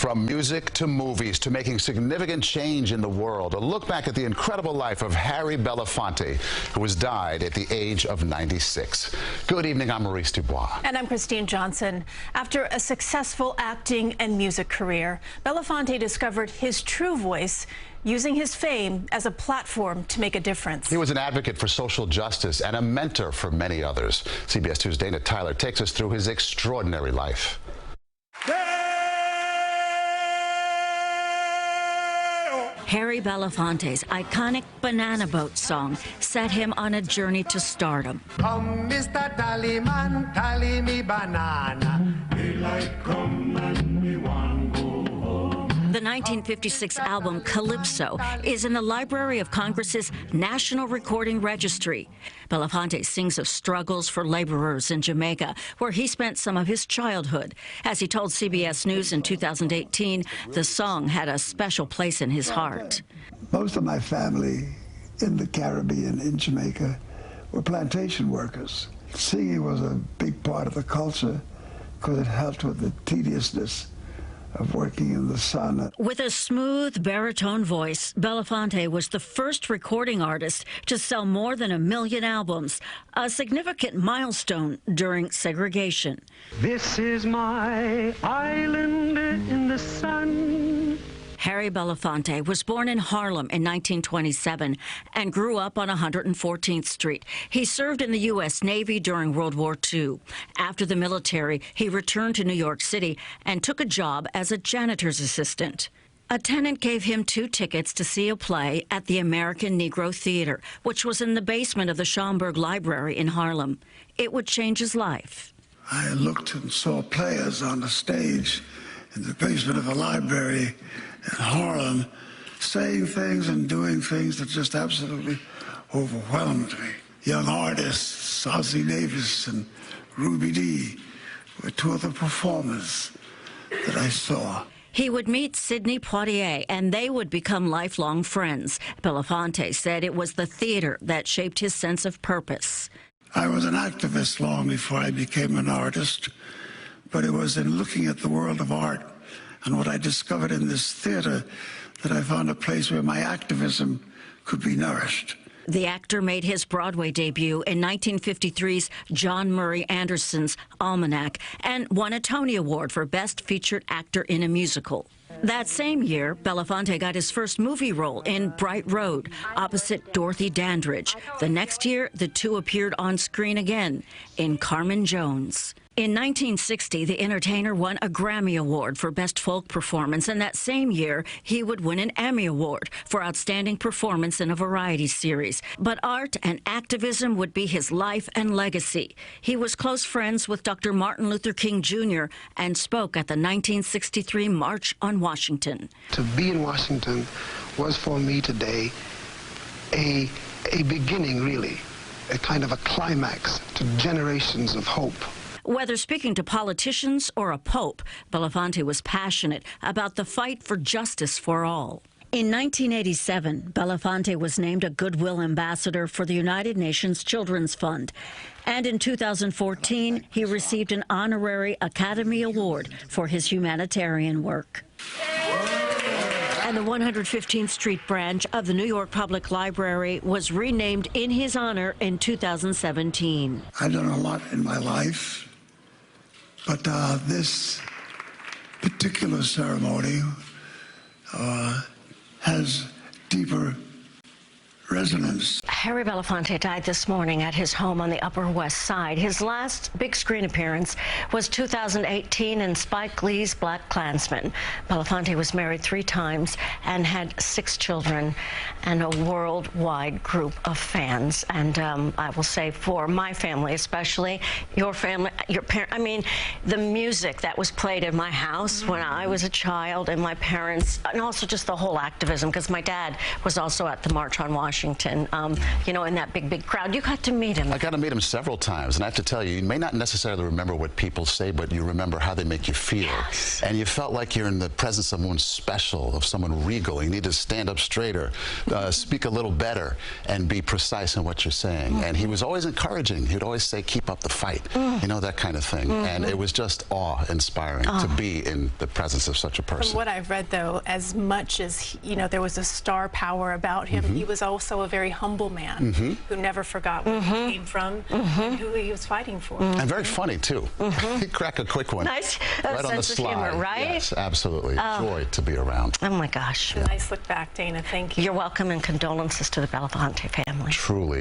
From music to movies to making significant change in the world, a look back at the incredible life of Harry Belafonte, who has died at the age of 96. Good evening, I'm Maurice Dubois. And I'm Christine Johnson. After a successful acting and music career, Belafonte discovered his true voice, using his fame as a platform to make a difference. He was an advocate for social justice and a mentor for many others. CBS 2's Dana Tyler takes us through his extraordinary life. Harry Belafonte's iconic Banana Boat song set him on a journey to stardom. Come, Mr. Tallyman, tally me banana. Daylight come and we want go home. The 1956 album Calypso is in the Library of Congress's National Recording Registry. Belafonte sings of struggles for laborers in Jamaica, where he spent some of his childhood. As he told CBS News in 2018, the song had a special place in his heart. Most of my family in the Caribbean, in Jamaica, were plantation workers. Singing was a big part of the culture because it helped with the tediousness of working in the sun. With a smooth baritone voice, Belafonte was the first recording artist to sell more than 1 million albums, a significant milestone during segregation. This is my island in the sun. Harry Belafonte was born in Harlem in 1927 and grew up on 114th Street. He served in the U.S. Navy during World War II. After the military, he returned to New York City and took a job as a janitor's assistant. A tenant gave him 2 tickets to see a play at the American Negro Theater, which was in the basement of the Schomburg Library in Harlem. It would change his life. I looked and saw players on the stage in the basement of a library in Harlem, saying things and doing things that just absolutely overwhelmed me. Young artists, Ossie Davis and Ruby Dee, were 2 of the performers that I saw. He would meet Sidney Poitier, and they would become lifelong friends. Belafonte said it was the theater that shaped his sense of purpose. I was an activist long before I became an artist, but it was in looking at the world of art and what I discovered in this theater that I found a place where my activism could be nourished. The actor made his Broadway debut in 1953's John Murray Anderson's Almanac and won a Tony Award for Best Featured Actor in a Musical. That same year, Belafonte got his first movie role in Bright Road, opposite Dorothy Dandridge. The next year, the 2 appeared on screen again in Carmen Jones. In 1960, the entertainer won a Grammy Award for Best Folk Performance, and that same year, he would win an Emmy Award for Outstanding Performance in a Variety Series. But art and activism would be his life and legacy. He was close friends with Dr. Martin Luther King Jr. and spoke at the 1963 March on Washington. To be in Washington was for me today a beginning, really, a kind of a climax to generations of hope. Whether speaking to politicians or a pope, Belafonte was passionate about the fight for justice for all. In 1987, Belafonte was named a Goodwill Ambassador for the United Nations Children's Fund. And in 2014, he received an honorary Academy Award for his humanitarian work. And the 115th Street branch of the New York Public Library was renamed in his honor in 2017. I've done a lot in my life, but this particular ceremony has deeper resonance. Harry Belafonte died this morning at his home on the Upper West Side. His last big screen appearance was 2018 in Spike Lee's Black Klansman. Belafonte was married 3 times and had 6 children and a worldwide group of fans. And I will say for my family, especially your family, your parents, I mean, the music that was played in my house when I was a child and my parents, and also just the whole activism, because my dad was also at the March on Washington. Washington, you know, in that big crowd. You got to meet him. I got to meet him several times, and I have to tell you, you may not necessarily remember what people say, but you remember how they make you feel. Yes. And you felt like you're in the presence of someone special, of someone regal. You need to stand up straighter, speak a little better, and be precise in what you're saying. And he was always encouraging. He'd always say, keep up the fight, you know, that kind of thing. And it was just awe-inspiring to be in the presence of such a person. From what I've read, though, as much as, you know, there was a star power about him, he was also a very humble man who never forgot where he came from and who he was fighting for. And very funny, too. He'd crack a quick one. Nice right on the sense of slide. humor, right? Yes, absolutely. Joy to be around. Oh, my gosh. Nice look back, Dana. Thank you. You're welcome, and condolences to the Belafonte family. Truly.